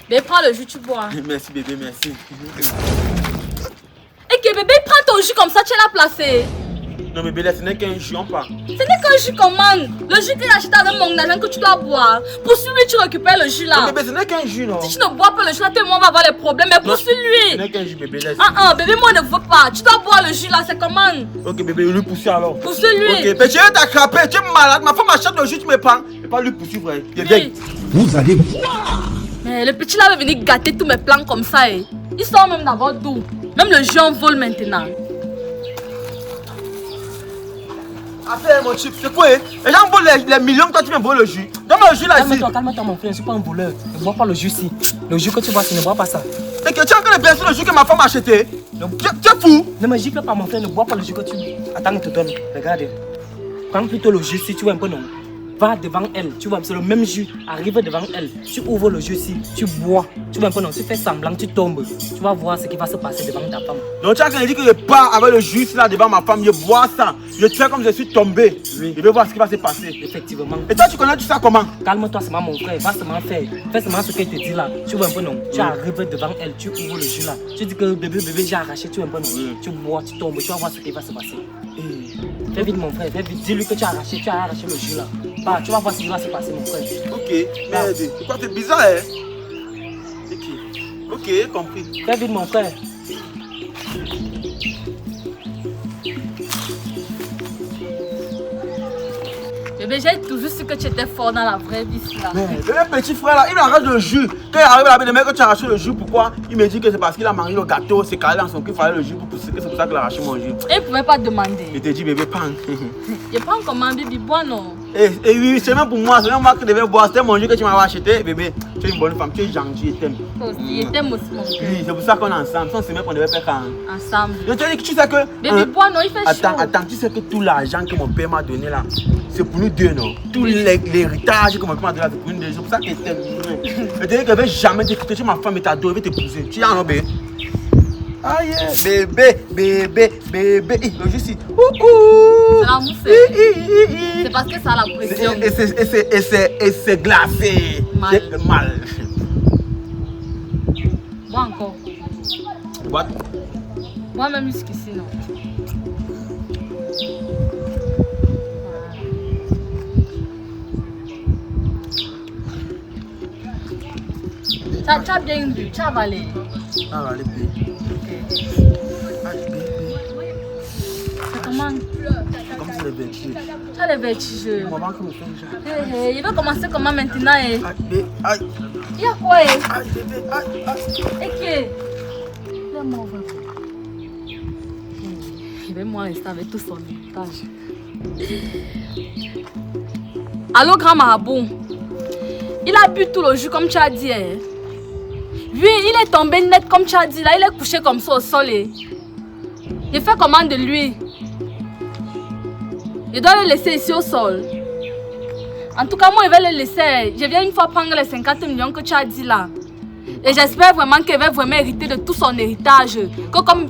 Bébé, prends le jus, tu bois. Merci bébé, merci. Et que bébé, prends ton jus comme ça, tu l'as placé. Non mais bébé, ce n'est qu'un jus, on parle. Ce n'est qu'un jus commande. Le jus que j'ai acheté avec mon argent que tu dois boire. Poursuis-lui, tu récupères le jus là. Non bébé, ce n'est qu'un jus, non. Si tu ne bois pas le jus là, tout le monde va avoir les problèmes. Mais poursuis-lui. Ce n'est qu'un jus bébé, laisse. Bébé, moi je ne veux pas. Tu dois boire le jus là, c'est comment? Ok bébé, lui poursuis alors. Poursuis-lui. Ok, mais tu es attrapé, tu es malade. Ma femme achète le jus, tu me prends. Et pas lui poursuivre. Oui. Vous allez... Mais le petit là va venir gâter tous mes plans comme ça. Il sort même d'abord d'où? Même le jus en vole maintenant. Après mon chip, c'est quoi? Les gens volent les millions, toi tu viens voler le jus. Donne-moi le jus là ici. Calme-toi mon frère, je ne suis pas un voleur. Ne bois pas le jus ici. Le jus que tu bois, tu ne bois pas ça. Et que tu es en train de verser le jus que ma femme a acheté. Tu es fou. Ne me gifle pas mon frère, ne bois pas le jus que tu... Attends, je te donne. Regarde. Prends plutôt le jus si tu veux un peu non. Va devant elle, tu vois, c'est le même jus. Arrive devant elle, tu ouvres le jus ici, tu bois. Tu vois un peu non, tu fais semblant, tu tombes. Tu vas voir ce qui va se passer devant ta femme. Donc tu as dit que je pars avec le jus là devant ma femme, je bois ça. Je fais comme je suis tombé. Oui. Je vais voir ce qui va se passer. Effectivement. Et toi tu connais tout ça comment? Calme-toi seulement mon frère, va seulement faire. Fais seulement ce qu'elle te dit là. Tu vois un peu non, tu arrives devant elle, tu ouvres le jus là. Tu dis que bébé, j'ai arraché, tu vois un peu non. Tu bois, tu tombes, tu vas voir ce qui va se passer. Fais vite mon frère, fais vite. Dis-lui que tu as arraché le jus là. Bah, tu vas voir ce qui va se passer mon frère. Ok, mais pourquoi c'est bizarre hein? Ok, compris. Fais vite mon frère. Bébé, j'ai toujours su que tu étais fort dans la vraie vie là. Mais le petit frère là, il arrache le jus. Quand il arrive là, le mec que tu as arraché le jus, pourquoi? Il me dit que c'est parce qu'il a mangé le gâteau, c'est calé dans son cul, il fallait le jus pour pousser, que c'est pour ça qu'il a arraché mon jus. Et il ne pouvait pas demander. Il te dit bébé, pan. Je prends comment bébé, bois non. Et oui, c'est même pour moi, c'est même moi qui devais boire. C'était mon jus que tu m'avais acheté, bébé. Tu es une bonne femme, tu es gentil, je t'aime. Toi aussi, je t'aime aussi mon frère. Oui, c'est pour ça qu'on est ensemble. Sans s'aimer qu'on devait faire quand. Ensemble. Je te dis que tu sais que. Bébé, bois non, il fait chaud. Attends, tu sais que tout l'argent que mon père m'a donné là, c'est pour nous deux, non? Tout l'héritage que mon père m'a donné là, c'est pour nous deux. C'est pour ça que je t'aime. Je te dis que je ne vais jamais t'écouter. Tu es ma femme et t'adore, je vais t'épouser. Tu es en bébé. Ah yeah, bébé. Le jus ici. C'est l'amour, c'est parce que ça a la pression. Et c'est glacé. Mal. C'est mal. Bois encore. What? Bois même jusqu'ici, non. Tu as bien bu, tu as avalé. Ah, allez, bébé. C'est comment? Comme si le vertige. Tu as les vertiges. Maman, comment on fait ça? Il va commencer comment maintenant? Aïe, bébé, aïe. Il y a quoi? Aïe, bébé, aïe. Et que? Laisse-moi voir. Je vais moi rester avec tout son héritage. Allô, grand marabout. Il a bu tout le jus comme tu as dit. Hein? Oui, il est tombé net comme tu as dit. Là, il est couché comme ça au sol. Je fais comment de lui? Je dois le laisser ici au sol. En tout cas, moi, je vais le laisser. Je viens une fois prendre les 50 millions que tu as dit là. Et j'espère vraiment qu'il va vraiment hériter de tout son héritage. Que comme...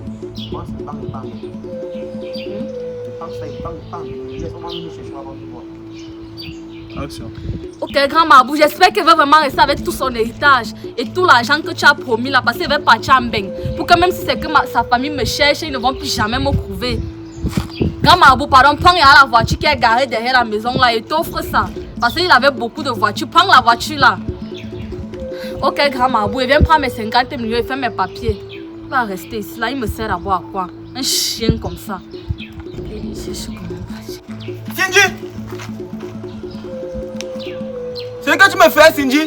Ok, grand marabout, j'espère qu'il va vraiment rester avec tout son héritage et tout l'argent que tu as promis là, parce qu'il va partir en bain. Pour que même si c'est que sa famille me cherche, ils ne vont plus jamais me trouver. Grand marabout, pardon, prends la voiture qui est garée derrière la maison là et t'offre ça. Parce qu'il avait beaucoup de voitures. Prends la voiture là. Ok, grand marabout, il vient prendre mes 50 millions et faire mes papiers. Il va rester ici là, il me sert à boire quoi? Un chien comme ça. Cindy! C'est ce que tu me fais, Cindy?